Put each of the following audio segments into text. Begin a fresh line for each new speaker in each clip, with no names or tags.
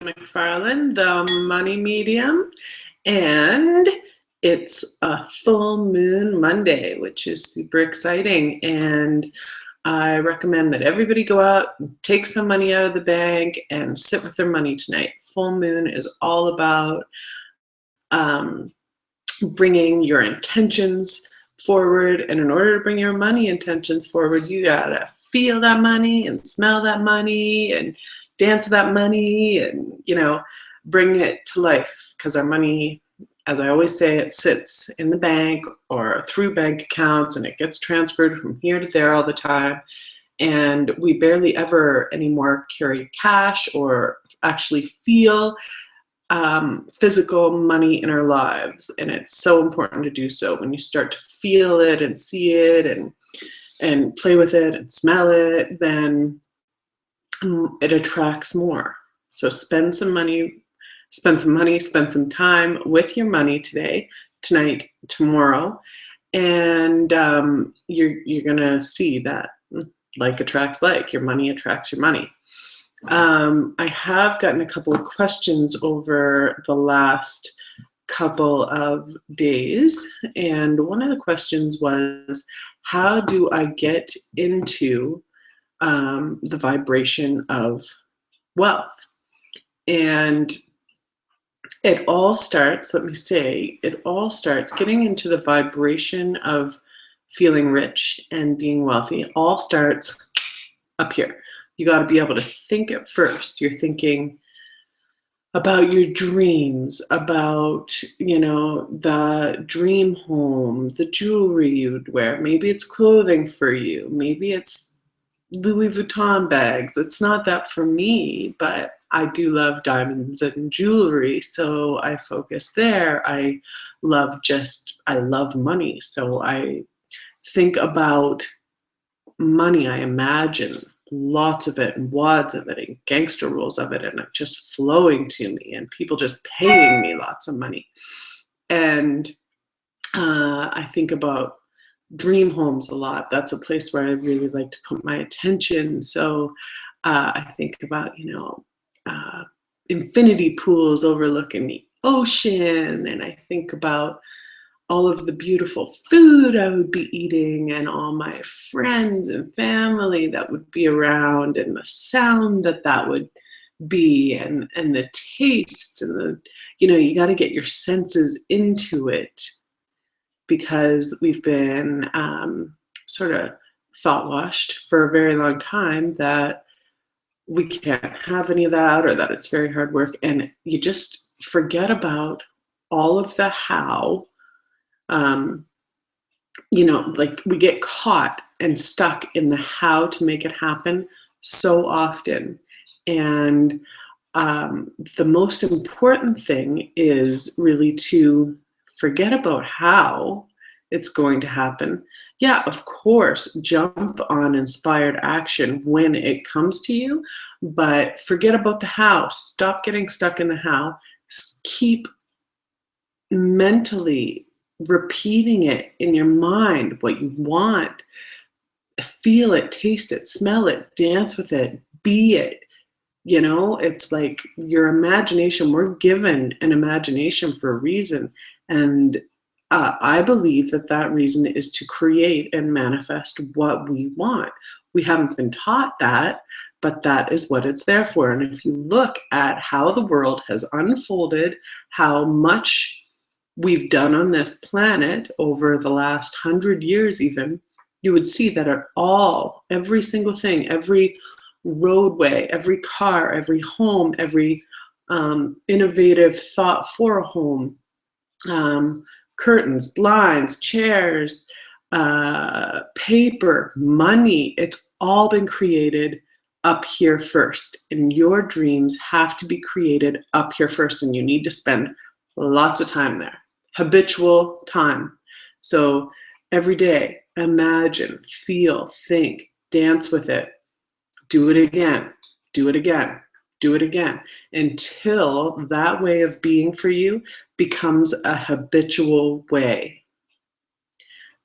McFarland, the Money Medium, and it's a full moon Monday, which is super exciting. And I recommend that everybody go out and take some money out of the bank and sit with their money tonight. Full moon is all about bringing your intentions forward, and in order to bring your money intentions forward, you gotta feel that money and smell that money and dance with that money and bring it to life, because our money, as I always say, it sits in the bank or through bank accounts and it gets transferred from here to there all the time, and we barely ever anymore carry cash or actually feel physical money in our lives. And it's so important to do so. When you start to feel it and see it and play with it and smell it, then it attracts more. So spend some money, spend some time with your money today, tonight, tomorrow, and you're gonna see that like attracts like. Your money attracts your money. I have gotten a couple of questions over the last couple of days, and one of the questions was, how do I get into the vibration of wealth? And it all starts, it all starts getting into the vibration of feeling rich and being wealthy. It all starts up here. You got to be able to think it first. You're thinking about your dreams, about, the dream home, the jewelry you'd wear. Maybe it's clothing for you. Maybe it's Louis Vuitton bags. It's not that for me, but I do love diamonds and jewelry, so I focus there. I love money, so I think about money. I imagine lots of it and wads of it and gangster rules of it, and it just flowing to me and people just paying me lots of money. And I think about dream homes a lot. That's a place where I really like to put my attention. So I think about, infinity pools overlooking the ocean, and I think about all of the beautiful food I would be eating and all my friends and family that would be around, and the sound that would be, and the tastes, and you got to get your senses into it, because we've been sort of thought washed for a very long time that we can't have any of that, or that it's very hard work, and you just forget about all of the how. Like we get caught and stuck in the how to make it happen so often. And the most important thing is really to forget about how it's going to happen. Yeah, of course, jump on inspired action when it comes to you, but forget about the how. Stop getting stuck in the how. Keep mentally repeating it in your mind, what you want. Feel it, taste it, smell it, dance with it, be it. It's like your imagination. We're given an imagination for a reason, and I believe that reason is to create and manifest what we want. We haven't been taught that, but that is what it's there for. And if you look at how the world has unfolded, how much we've done on this planet over the last 100 years even, you would see that every single thing, every roadway, every car, every home, every innovative thought for a home, curtains, blinds, chairs, paper, money, it's all been created up here first. And your dreams have to be created up here first, and you need to spend lots of time there. Habitual time. So every day, imagine, feel, think, dance with it. Do it again, do it again, do it again, until that way of being for you becomes a habitual way.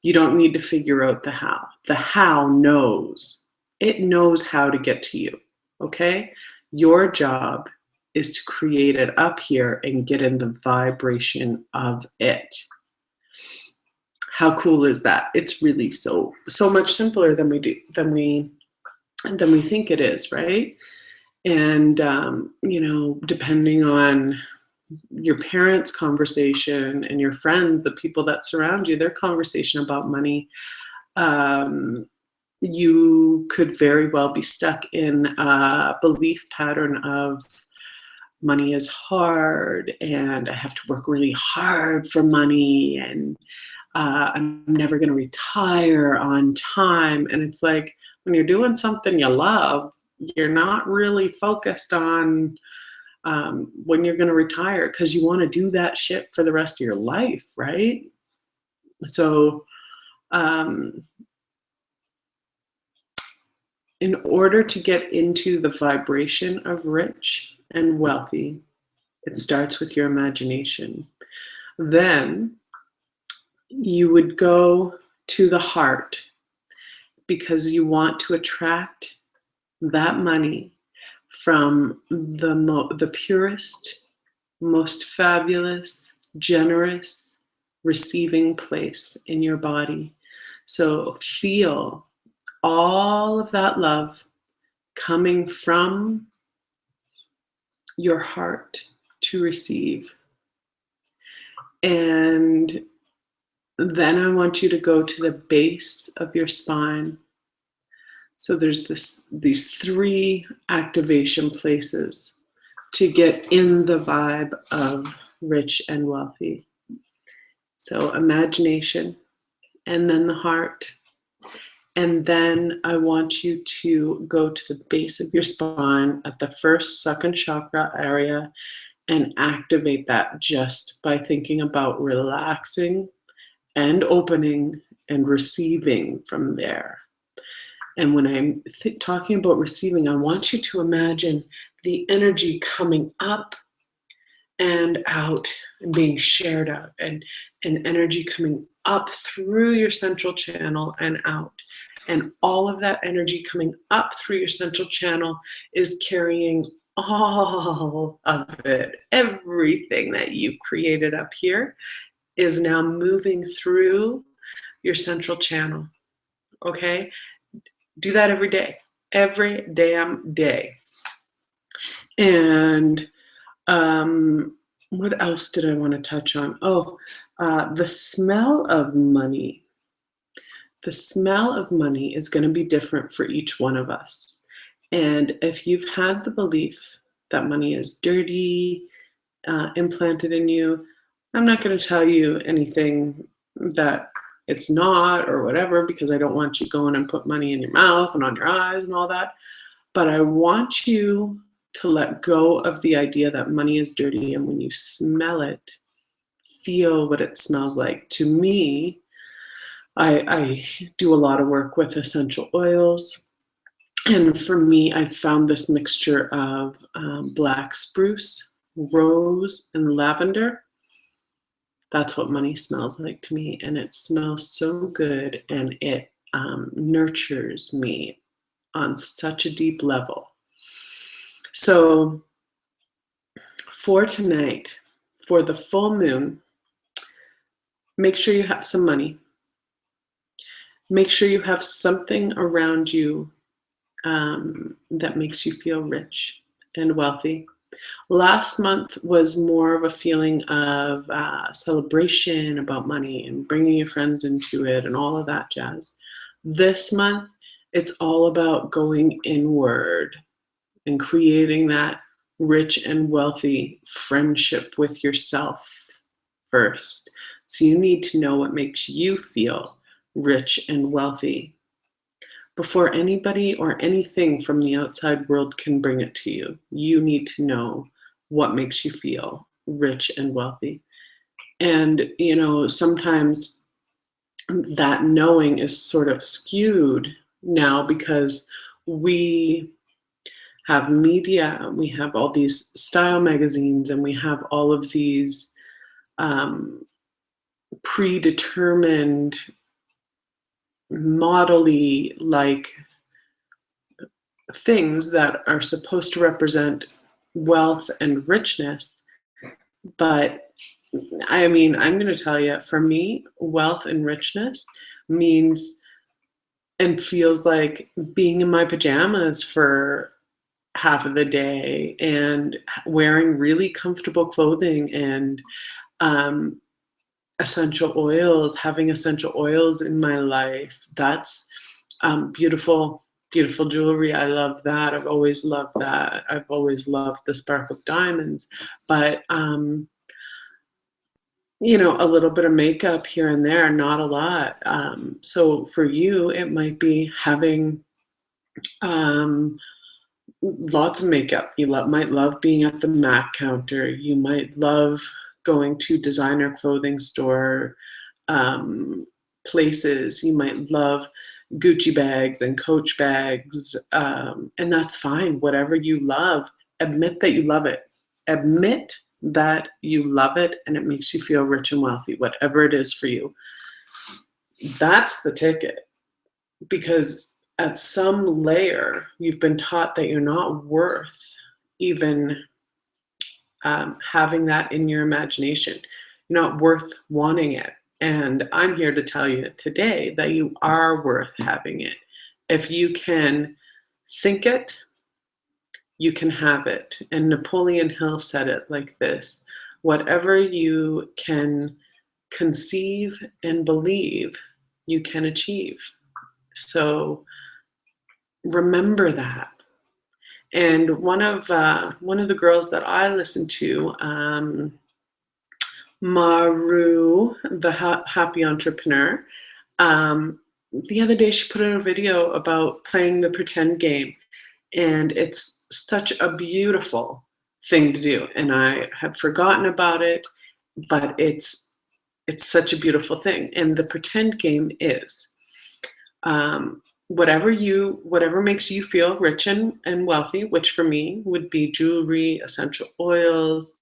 You don't need to figure out the how. The how knows. It knows how to get to you, okay? Your job is to create it up here and get in the vibration of it. How cool is that? It's really so much simpler than we think it is, right? And depending on your parents' conversation and your friends, the people that surround you, their conversation about money, you could very well be stuck in a belief pattern of money is hard and I have to work really hard for money, and I'm never going to retire on time. And it's like, when you're doing something you love, you're not really focused on when you're going to retire, because you want to do that shit for the rest of your life, right? So in order to get into the vibration of rich and wealthy, it starts with your imagination. Then you would go to the heart, because you want to attract that money from the purest, most fabulous, generous receiving place in your body. So feel all of that love coming from your heart to receive. And then I want you to go to the base of your spine. So there's these 3 activation places to get in the vibe of rich and wealthy. So imagination, and then the heart. And then I want you to go to the base of your spine at the first second chakra area and activate that just by thinking about relaxing and opening and receiving from there. And when I'm talking about receiving, I want you to imagine the energy coming up and out and being shared out, and energy coming up through your central channel and out. And all of that energy coming up through your central channel is carrying all of it. Everything that you've created up here is now moving through your central channel. Okay? Do that every damn day. And what else did I want to touch on? The smell of money. The smell of money is going to be different for each one of us. And if you've had the belief that money is dirty, implanted in you, I'm not going to tell you anything that it's not or whatever, because I don't want you going and put money in your mouth and on your eyes and all that. But I want you to let go of the idea that money is dirty, and when you smell it, feel what it smells like. To me, I do a lot of work with essential oils, and for me, I found this mixture of black spruce, rose, and lavender. That's what money smells like to me, and it smells so good, and it nurtures me on such a deep level. So for tonight, for the full moon, make sure you have some money. Make sure you have something around you that makes you feel rich and wealthy. Last month was more of a feeling of celebration about money and bringing your friends into it and all of that jazz. This month, it's all about going inward and creating that rich and wealthy friendship with yourself first. So you need to know what makes you feel rich and wealthy before anybody or anything from the outside world can bring it to you. You need to know what makes you feel rich and wealthy. And, sometimes that knowing is sort of skewed now, because we have media, we have all these style magazines, and we have all of these predetermined model-y like things that are supposed to represent wealth and richness. But I mean, I'm going to tell you, for me, wealth and richness means and feels like being in my pajamas for half of the day and wearing really comfortable clothing and um, essential oils, having essential oils in my life. That's beautiful, beautiful jewelry. I love that. I've always loved that. I've always loved the sparkled diamonds. But you know, a little bit of makeup here and there, not a lot. So for you, it might be having um, lots of makeup. You might love being at the MAC counter. You might love going to designer clothing store places. You might love Gucci bags and Coach bags, and that's fine. Whatever you love, admit that you love it. Admit that you love it and it makes you feel rich and wealthy, whatever it is for you. That's the ticket. Because at some layer, you've been taught that you're not worth even having that in your imagination. You're not worth wanting it. And I'm here to tell you today that you are worth having it. If you can think it, you can have it. And Napoleon Hill said it like this: whatever you can conceive and believe, you can achieve. So remember that. And one of the girls that I listen to, Maru, the happy entrepreneur, the other day she put out a video about playing the pretend game, and it's such a beautiful thing to do. And I had forgotten about it, but it's such a beautiful thing. And the pretend game is whatever makes you feel rich and wealthy, which for me would be jewelry, essential oils,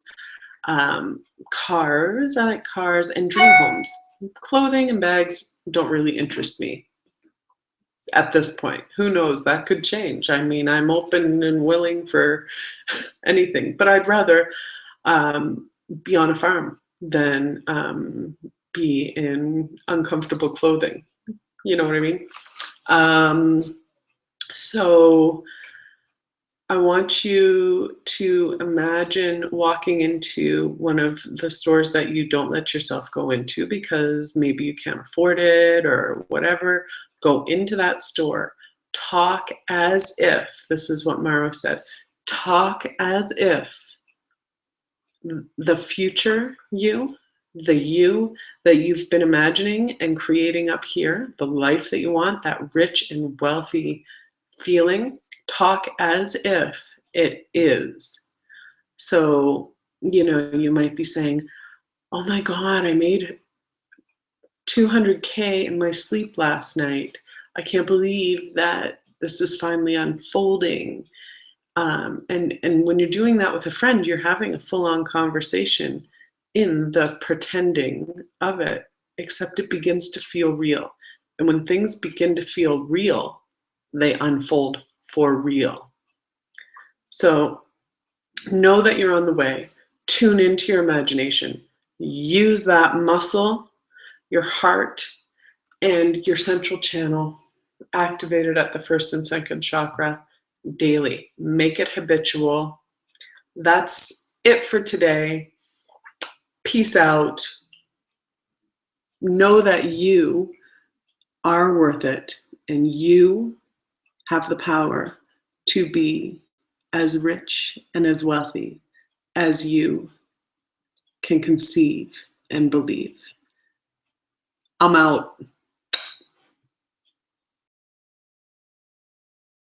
cars. I like cars and dream homes. Clothing and bags don't really interest me at this point. Who knows? That could change. I mean, I'm open and willing for anything, but I'd rather be on a farm than be in uncomfortable clothing. You know what I mean? So I want you to imagine walking into one of the stores that you don't let yourself go into because maybe you can't afford it or whatever. Go into that store. Talk as if, this is what Maru said, talk as if the future you, the you that you've been imagining and creating up here, the life that you want, that rich and wealthy feeling, talk as if it is. So, you know, you might be saying, oh my God, I made 200K in my sleep last night. I can't believe that this is finally unfolding. And when you're doing that with a friend, you're having a full-on conversation in the pretending of it, except it begins to feel real. And when things begin to feel real, they unfold for real. So know that you're on the way. Tune into your imagination. Use that muscle, your heart, and your central channel activated at the first and second chakra daily. Make it habitual. That's it for today. Peace out. Know that you are worth it and you have the power to be as rich and as wealthy as you can conceive and believe. I'm out.